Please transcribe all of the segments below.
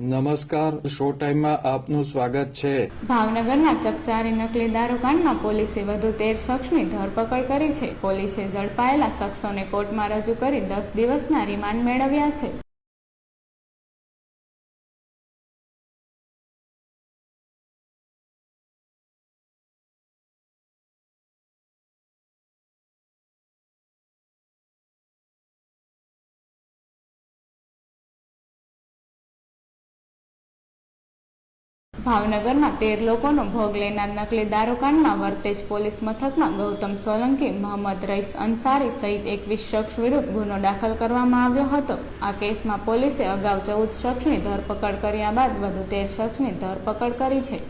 નમસ્કાર, શો ટાઈમમાં આપનું સ્વાગત છે। ભાવનગરના ચકચારી નકલી દારૂ કાંડમાં પોલીસે વધુ 13 શખ્સની ધરપકડ કરી છે। પોલીસે ઝડપાયેલા શખ્સોને કોર્ટમાં રજૂ કરી 10 દિવસના રિમાન્ડ મેળવ્યા છે। ભાવનગરમાં 13 લોકોનો ભોગ લેનાર નકલી દારૂ કાંડમાં વરતેજ પોલીસ મથકમાં ગૌતમ સોલંકી, મોહમ્મદ રઈસ અંસારી સહિત 21 શખ્સ વિરુદ્ધ ગુનો દાખલ કરવામાં આવ્યો હતો। આ કેસમાં પોલીસે અગાઉ 14 શખ્સની ધરપકડ કર્યા બાદ વધુ 13 શખ્સની ધરપકડ કરી છે।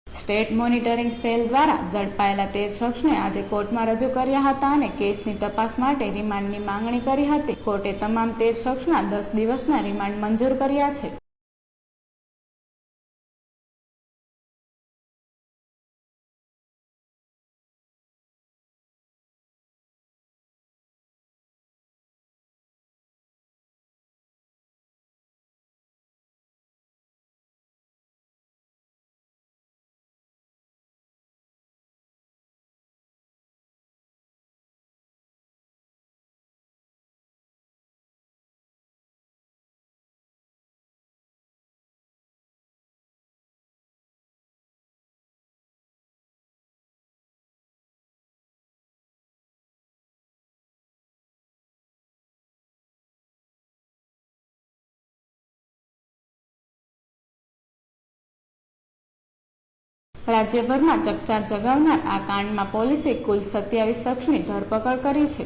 સ્ટેટ મોનિટરિંગ સેલ દ્વારા ઝડપાયેલા 13 શખ્સને આજે કોર્ટમાં રજૂ કર્યા હતા અને કેસની તપાસ માટે રિમાન્ડની માંગણી કરી હતી। કોર્ટે તમામ 13 શખ્સના 10 દિવસના રિમાન્ડ મંજૂર કર્યા છે। રાજ્યભરમાં ચકચાર જગાવનાર આ કાંડમાં પોલીસે કુલ 27 શખ્સની ધરપકડ કરી છે।